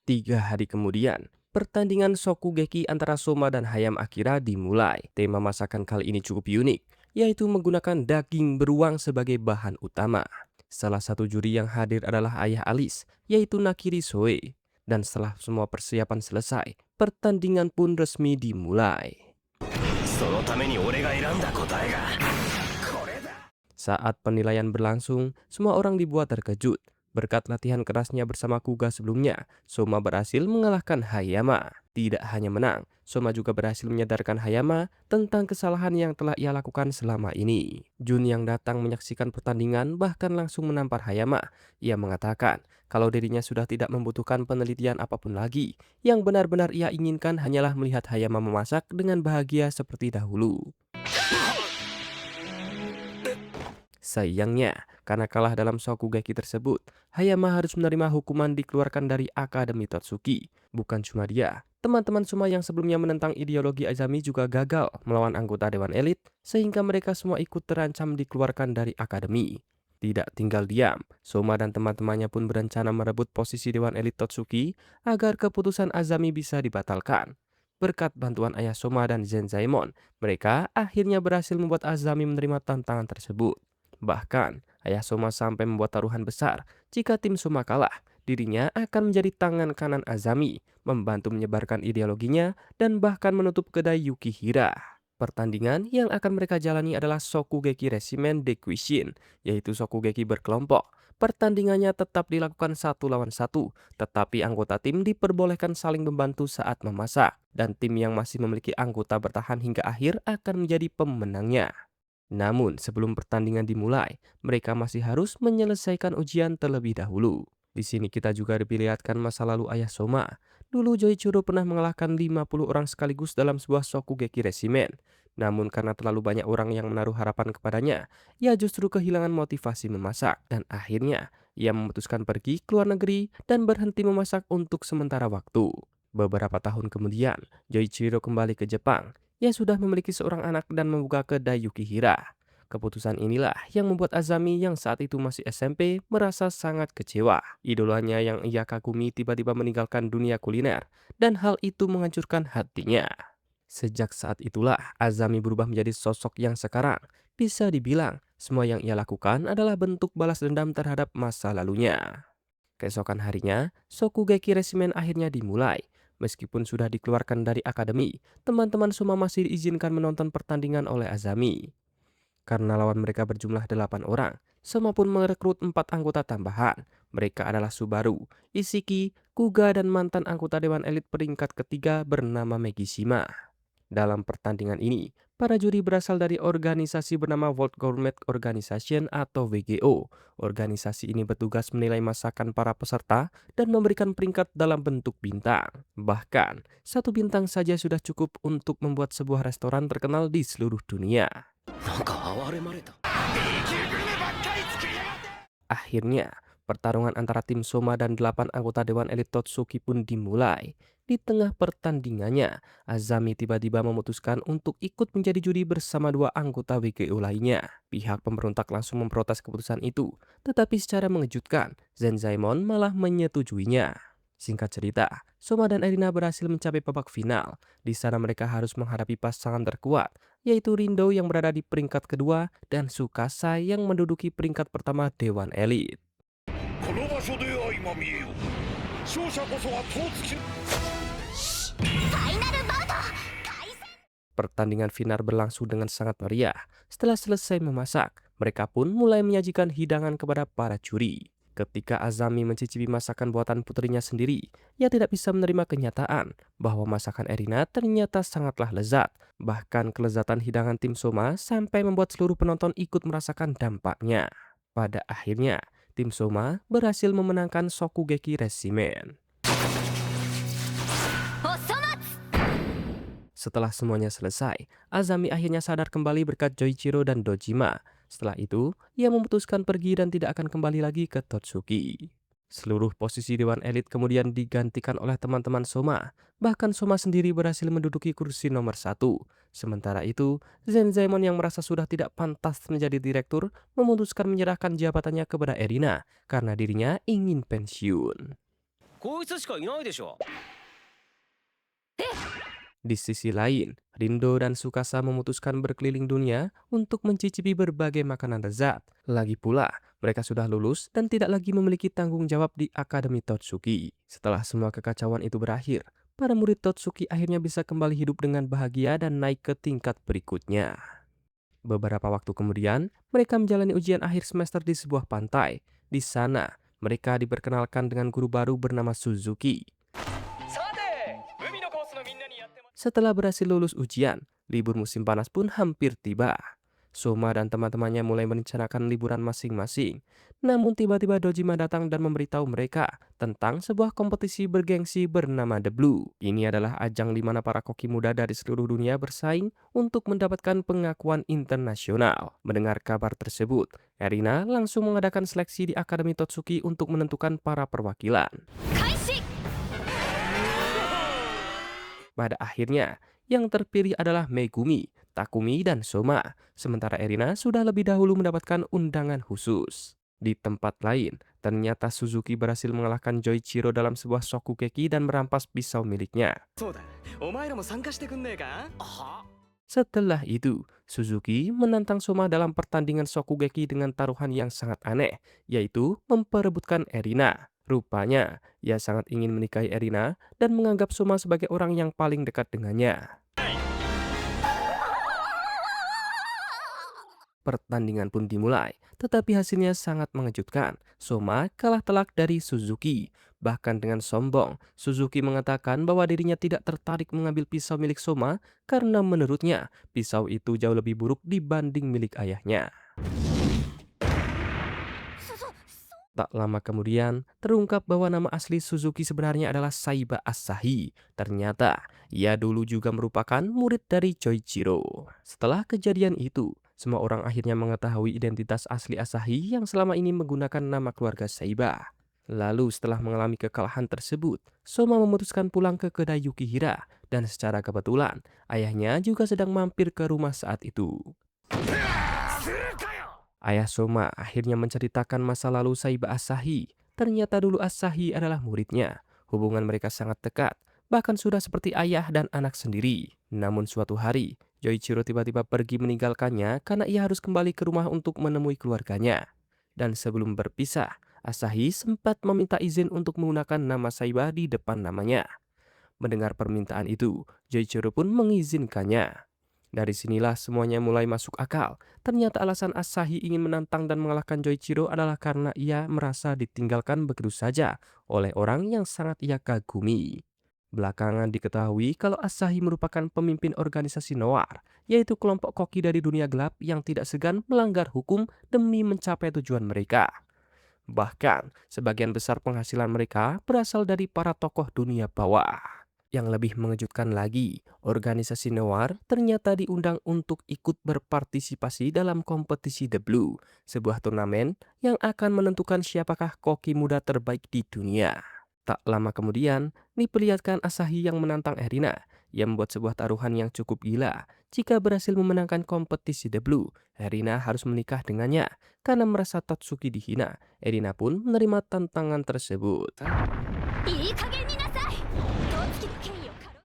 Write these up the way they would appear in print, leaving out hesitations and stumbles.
3 hari kemudian, pertandingan Shokugeki antara Soma dan Hayam Akira dimulai. Tema masakan kali ini cukup unik, yaitu menggunakan daging beruang sebagai bahan utama. Salah satu juri yang hadir adalah ayah Alice, yaitu Nakiri Soe. Dan setelah semua persiapan selesai, pertandingan pun resmi dimulai. そのために俺が選んだ答えがこれだ。 Saat penilaian berlangsung, semua orang dibuat terkejut. Berkat latihan kerasnya bersama Kuga sebelumnya, Soma berhasil mengalahkan Hayama. Tidak hanya menang, Soma juga berhasil menyadarkan Hayama tentang kesalahan yang telah ia lakukan selama ini. Jun yang datang menyaksikan pertandingan bahkan langsung menampar Hayama. Ia mengatakan kalau dirinya sudah tidak membutuhkan penelitian apapun lagi. Yang benar-benar ia inginkan hanyalah melihat Hayama memasak dengan bahagia seperti dahulu. Sayangnya, karena kalah dalam Shokugeki tersebut, Hayama harus menerima hukuman dikeluarkan dari Akademi Totsuki. Bukan cuma dia, teman-teman semua yang sebelumnya menentang ideologi Azami juga gagal melawan anggota Dewan Elit, sehingga mereka semua ikut terancam dikeluarkan dari Akademi. Tidak tinggal diam, Soma dan teman-temannya pun berencana merebut posisi Dewan Elit Totsuki agar keputusan Azami bisa dibatalkan. Berkat bantuan ayah Soma dan Zenzaemon, mereka akhirnya berhasil membuat Azami menerima tantangan tersebut. Bahkan, ayah Soma sampai membuat taruhan besar. Jika tim Soma kalah, dirinya akan menjadi tangan kanan Azami, membantu menyebarkan ideologinya, dan bahkan menutup kedai Yukihira. Pertandingan yang akan mereka jalani adalah Shokugeki Resimen Dekushin, yaitu Shokugeki berkelompok. Pertandingannya tetap dilakukan 1 lawan 1, tetapi anggota tim diperbolehkan saling membantu saat memasak, dan tim yang masih memiliki anggota bertahan hingga akhir akan menjadi pemenangnya. Namun, sebelum pertandingan dimulai, mereka masih harus menyelesaikan ujian terlebih dahulu. Di sini kita juga diperlihatkan masa lalu ayah Soma. Dulu Joichiro pernah mengalahkan 50 orang sekaligus dalam sebuah Shokugeki Resimen. Namun karena terlalu banyak orang yang menaruh harapan kepadanya, ia justru kehilangan motivasi memasak. Dan akhirnya, ia memutuskan pergi ke luar negeri dan berhenti memasak untuk sementara waktu. Beberapa tahun kemudian, Joichiro kembali ke Jepang. Ia sudah memiliki seorang anak dan membuka kedai Yukihira. Keputusan inilah yang membuat Azami yang saat itu masih SMP merasa sangat kecewa. Idolanya yang ia kagumi tiba-tiba meninggalkan dunia kuliner, dan hal itu menghancurkan hatinya. Sejak saat itulah Azami berubah menjadi sosok yang sekarang. Bisa dibilang, semua yang ia lakukan adalah bentuk balas dendam terhadap masa lalunya. Keesokan harinya, Shokugeki Resimen akhirnya dimulai. Meskipun sudah dikeluarkan dari akademi, teman-teman Soma masih diizinkan menonton pertandingan oleh Azami. Karena lawan mereka berjumlah 8 orang, Soma pun merekrut 4 anggota tambahan. Mereka adalah Subaru, Ishiki, Kuga, dan mantan anggota Dewan Elit peringkat ketiga bernama Megishima. Dalam pertandingan ini, para juri berasal dari organisasi bernama World Gourmet Organization atau WGO. Organisasi ini bertugas menilai masakan para peserta dan memberikan peringkat dalam bentuk bintang. Bahkan, 1 bintang saja sudah cukup untuk membuat sebuah restoran terkenal di seluruh dunia. なんか哀れまれた。 Akhirnya, pertarungan antara tim Soma dan 8 anggota Dewan Elit Totsuki pun dimulai. Di tengah pertandingannya, Azami tiba-tiba memutuskan untuk ikut menjadi juri bersama 2 anggota WGO lainnya. Pihak pemberontak langsung memprotes keputusan itu, tetapi secara mengejutkan, Zenzaemon malah menyetujuinya. Singkat cerita, Soma dan Erina berhasil mencapai babak final. Di sana mereka harus menghadapi pasangan terkuat, yaitu Rindo yang berada di peringkat kedua dan Tsukasa yang menduduki peringkat pertama Dewan Elit. この場所で相まみえよ。勝者こそは当月。 Pertandingan final berlangsung dengan sangat meriah. Setelah selesai memasak, mereka pun mulai menyajikan hidangan kepada para juri. Ketika Azami mencicipi masakan buatan putrinya sendiri, ia tidak bisa menerima kenyataan bahwa masakan Erina ternyata sangatlah lezat. Bahkan kelezatan hidangan tim Soma sampai membuat seluruh penonton ikut merasakan dampaknya. Pada akhirnya, tim Soma berhasil memenangkan Shokugeki Resimen. Setelah semuanya selesai, Azami akhirnya sadar kembali berkat Joichiro dan Dojima. Setelah itu, ia memutuskan pergi dan tidak akan kembali lagi ke Totsuki. Seluruh posisi Dewan Elit kemudian digantikan oleh teman-teman Soma. Bahkan Soma sendiri berhasil menduduki kursi nomor 1. Sementara itu, Zenzaemon yang merasa sudah tidak pantas menjadi direktur memutuskan menyerahkan jabatannya kepada Erina karena dirinya ingin pensiun. こいつしかいないでしょ。 Di sisi lain, Rindo dan Tsukasa memutuskan berkeliling dunia untuk mencicipi berbagai makanan lezat. Lagi pula, mereka sudah lulus dan tidak lagi memiliki tanggung jawab di Akademi Totsuki. Setelah semua kekacauan itu berakhir, para murid Totsuki akhirnya bisa kembali hidup dengan bahagia dan naik ke tingkat berikutnya. Beberapa waktu kemudian, mereka menjalani ujian akhir semester di sebuah pantai. Di sana, mereka diperkenalkan dengan guru baru bernama Suzuki. Setelah berhasil lulus ujian, libur musim panas pun hampir tiba. Soma dan teman-temannya mulai merencanakan liburan masing-masing. Namun tiba-tiba Dojima datang dan memberitahu mereka tentang sebuah kompetisi bergengsi bernama The Blue. Ini adalah ajang di mana para koki muda dari seluruh dunia bersaing untuk mendapatkan pengakuan internasional. Mendengar kabar tersebut, Erina langsung mengadakan seleksi di Akademi Totsuki untuk menentukan para perwakilan. Pada akhirnya, yang terpilih adalah Megumi, Takumi, dan Soma, sementara Erina sudah lebih dahulu mendapatkan undangan khusus. Di tempat lain, ternyata Suzuki berhasil mengalahkan Joichiro dalam sebuah Shokugeki dan merampas pisau miliknya. そうだ、お前らも参加してくんねえか。は Setelah itu, Suzuki menantang Soma dalam pertandingan Shokugeki dengan taruhan yang sangat aneh, yaitu memperebutkan Erina. Rupanya, ia sangat ingin menikahi Erina dan menganggap Soma sebagai orang yang paling dekat dengannya. Pertandingan pun dimulai, tetapi hasilnya sangat mengejutkan. Soma kalah telak dari Suzuki. Bahkan dengan sombong, Suzuki mengatakan bahwa dirinya tidak tertarik mengambil pisau milik Soma karena menurutnya pisau itu jauh lebih buruk dibanding milik ayahnya. Tak lama kemudian, terungkap bahwa nama asli Suzuki sebenarnya adalah Saiba Asahi. Ternyata, ia dulu juga merupakan murid dari Joichiro. Setelah kejadian itu, semua orang akhirnya mengetahui identitas asli Asahi yang selama ini menggunakan nama keluarga Saiba. Lalu setelah mengalami kekalahan tersebut, Soma memutuskan pulang ke kedai Yukihira. Dan secara kebetulan, ayahnya juga sedang mampir ke rumah saat itu. Ayah Soma akhirnya menceritakan masa lalu Saiba Asahi. Ternyata dulu Asahi adalah muridnya. Hubungan mereka sangat dekat, bahkan sudah seperti ayah dan anak sendiri. Namun suatu hari, Joichiro tiba-tiba pergi meninggalkannya karena ia harus kembali ke rumah untuk menemui keluarganya. Dan sebelum berpisah, Asahi sempat meminta izin untuk menggunakan nama Saiba di depan namanya. Mendengar permintaan itu, Joichiro pun mengizinkannya. Dari sinilah semuanya mulai masuk akal. Ternyata alasan Asahi ingin menantang dan mengalahkan Joichiro adalah karena ia merasa ditinggalkan begitu saja oleh orang yang sangat ia kagumi. Belakangan diketahui kalau Asahi merupakan pemimpin organisasi Noir, yaitu kelompok koki dari dunia gelap yang tidak segan melanggar hukum demi mencapai tujuan mereka. Bahkan, sebagian besar penghasilan mereka berasal dari para tokoh dunia bawah. Yang lebih mengejutkan lagi, organisasi Noir ternyata diundang untuk ikut berpartisipasi dalam kompetisi The Blue, sebuah turnamen yang akan menentukan siapakah koki muda terbaik di dunia. Tak lama kemudian, diperlihatkan Asahi yang menantang Erina. Ia membuat sebuah taruhan yang cukup gila. Jika berhasil memenangkan kompetisi The Blue, Erina harus menikah dengannya. Karena merasa Totsuki dihina, Erina pun menerima tantangan tersebut.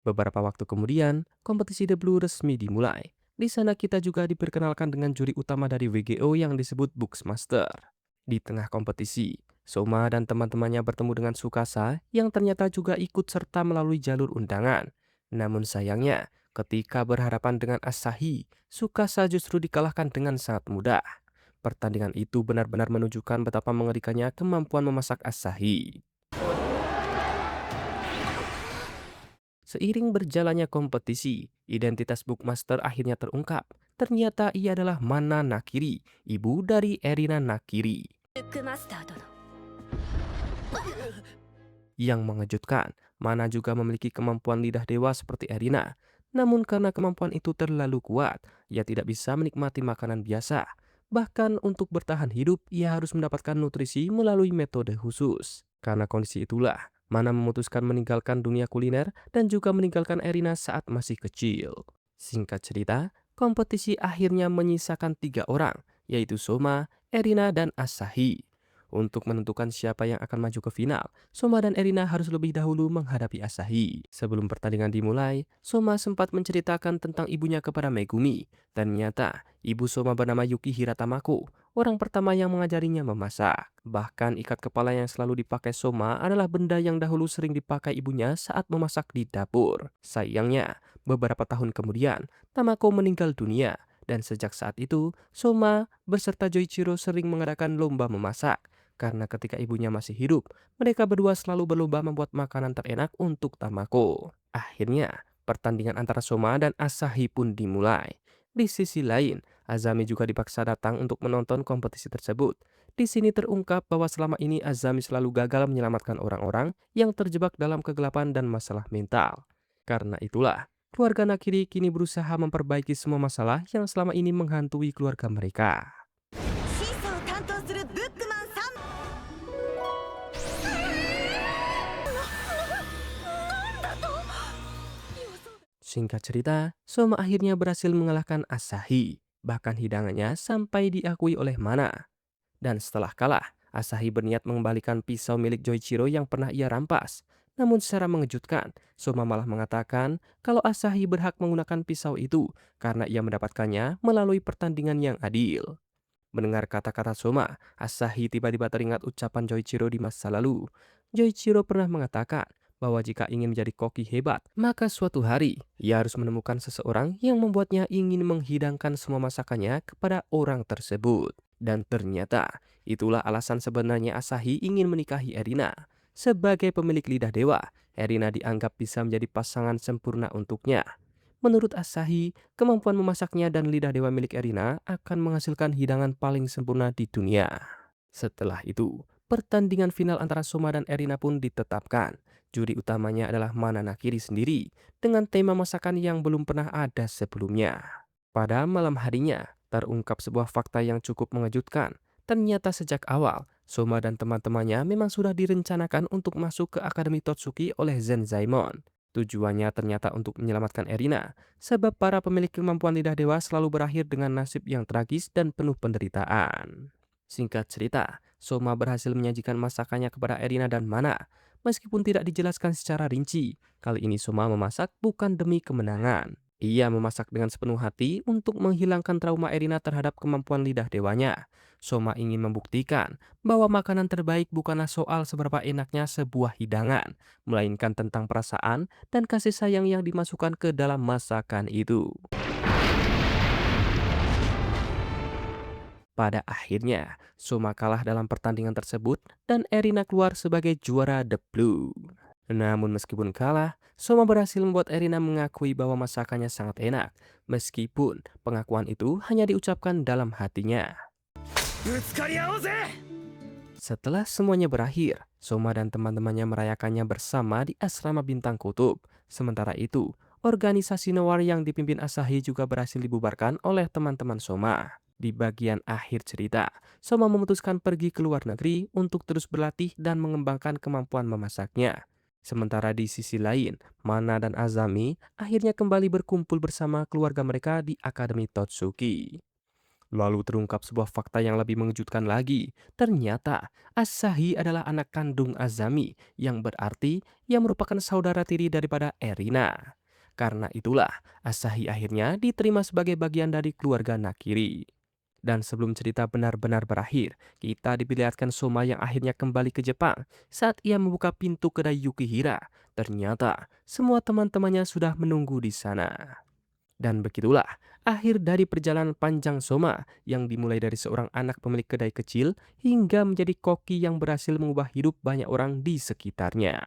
Beberapa waktu kemudian, kompetisi The Blue resmi dimulai. Di sana kita juga diperkenalkan dengan juri utama dari WGO yang disebut Buxmaster. Di tengah kompetisi, Soma dan teman-temannya bertemu dengan Tsukasa yang ternyata juga ikut serta melalui jalur undangan. Namun sayangnya, ketika berhadapan dengan Asahi, Tsukasa justru dikalahkan dengan sangat mudah. Pertandingan itu benar-benar menunjukkan betapa mengerikannya kemampuan memasak Asahi. Seiring berjalannya kompetisi, identitas Bookmaster akhirnya terungkap. Ternyata ia adalah Mana Nakiri, ibu dari Erina Nakiri. Yang mengejutkan, Mana juga memiliki kemampuan lidah dewa seperti Erina. Namun karena kemampuan itu terlalu kuat, ia tidak bisa menikmati makanan biasa. Bahkan untuk bertahan hidup, ia harus mendapatkan nutrisi melalui metode khusus. Karena kondisi itulah, Mana memutuskan meninggalkan dunia kuliner dan juga meninggalkan Erina saat masih kecil. Singkat cerita, kompetisi akhirnya menyisakan 3 orang, yaitu Soma, Erina, dan Asahi. Untuk menentukan siapa yang akan maju ke final, Soma dan Erina harus lebih dahulu menghadapi Asahi. Sebelum pertandingan dimulai, Soma sempat menceritakan tentang ibunya kepada Megumi. Ternyata, ibu Soma bernama Yuki Hiratamako, orang pertama yang mengajarinya memasak. Bahkan ikat kepala yang selalu dipakai Soma adalah benda yang dahulu sering dipakai ibunya saat memasak di dapur. Sayangnya, beberapa tahun kemudian, Tamako meninggal dunia. Dan sejak saat itu, Soma beserta Joichiro sering mengadakan lomba memasak. Karena ketika ibunya masih hidup, mereka berdua selalu berlomba membuat makanan terenak untuk Tamako. Akhirnya, pertandingan antara Soma dan Asahi pun dimulai. Di sisi lain, Azami juga dipaksa datang untuk menonton kompetisi tersebut. Di sini terungkap bahwa selama ini Azami selalu gagal menyelamatkan orang-orang yang terjebak dalam kegelapan dan masalah mental. Karena itulah, keluarga Nakiri kini berusaha memperbaiki semua masalah yang selama ini menghantui keluarga mereka. 審査を担当するブックマンさん。なんだと。 Singkat cerita, Soma akhirnya berhasil mengalahkan Asahi. Bahkan hidangannya sampai diakui oleh Mana. Dan setelah kalah, Asahi berniat mengembalikan pisau milik Joichiro yang pernah ia rampas. Namun secara mengejutkan, Soma malah mengatakan kalau Asahi berhak menggunakan pisau itu karena ia mendapatkannya melalui pertandingan yang adil. Mendengar kata-kata Soma, Asahi tiba-tiba teringat ucapan Joichiro di masa lalu. Joichiro pernah mengatakan bahwa jika ingin menjadi koki hebat, maka suatu hari ia harus menemukan seseorang yang membuatnya ingin menghidangkan semua masakannya kepada orang tersebut. Dan ternyata itulah alasan sebenarnya Asahi ingin menikahi Erina. Sebagai pemilik lidah dewa, Erina dianggap bisa menjadi pasangan sempurna untuknya. Menurut Asahi, kemampuan memasaknya dan lidah dewa milik Erina akan menghasilkan hidangan paling sempurna di dunia. Setelah itu, pertandingan final antara Soma dan Erina pun ditetapkan. Juri utamanya adalah Mana Nakiri sendiri, dengan tema masakan yang belum pernah ada sebelumnya. Pada malam harinya, terungkap sebuah fakta yang cukup mengejutkan. Ternyata sejak awal, Soma dan teman-temannya memang sudah direncanakan untuk masuk ke Akademi Totsuki oleh Zenzaemon. Tujuannya ternyata untuk menyelamatkan Erina, sebab para pemilik kemampuan lidah dewa selalu berakhir dengan nasib yang tragis dan penuh penderitaan. Singkat cerita, Soma berhasil menyajikan masakannya kepada Erina dan Mana. Meskipun tidak dijelaskan secara rinci, kali ini Soma memasak bukan demi kemenangan. Ia memasak dengan sepenuh hati untuk menghilangkan trauma Erina terhadap kemampuan lidah dewanya. Soma ingin membuktikan bahwa makanan terbaik bukanlah soal seberapa enaknya sebuah hidangan, melainkan tentang perasaan dan kasih sayang yang dimasukkan ke dalam masakan itu. Pada akhirnya, Soma kalah dalam pertandingan tersebut dan Erina keluar sebagai juara The Blue. Namun meskipun kalah, Soma berhasil membuat Erina mengakui bahwa masakannya sangat enak, meskipun pengakuan itu hanya diucapkan dalam hatinya. ぶつかり合おうぜ。 Setelah semuanya berakhir, Soma dan teman-temannya merayakannya bersama di asrama Bintang Kutub. Sementara itu, organisasi Noir yang dipimpin Asahi juga berhasil dibubarkan oleh teman-teman Soma. Di bagian akhir cerita, Soma memutuskan pergi ke luar negeri untuk terus berlatih dan mengembangkan kemampuan memasaknya. Sementara di sisi lain, Mana dan Azami akhirnya kembali berkumpul bersama keluarga mereka di Akademi Totsuki. Lalu terungkap sebuah fakta yang lebih mengejutkan lagi. Ternyata Asahi adalah anak kandung Azami, yang berarti ia merupakan saudara tiri daripada Erina. Karena itulah Asahi akhirnya diterima sebagai bagian dari keluarga Nakiri. Dan sebelum cerita benar-benar berakhir, kita diperlihatkan Soma yang akhirnya kembali ke Jepang. Saat ia membuka pintu kedai Yukihira, ternyata semua teman-temannya sudah menunggu di sana. Dan begitulah akhir dari perjalanan panjang Soma yang dimulai dari seorang anak pemilik kedai kecil hingga menjadi koki yang berhasil mengubah hidup banyak orang di sekitarnya.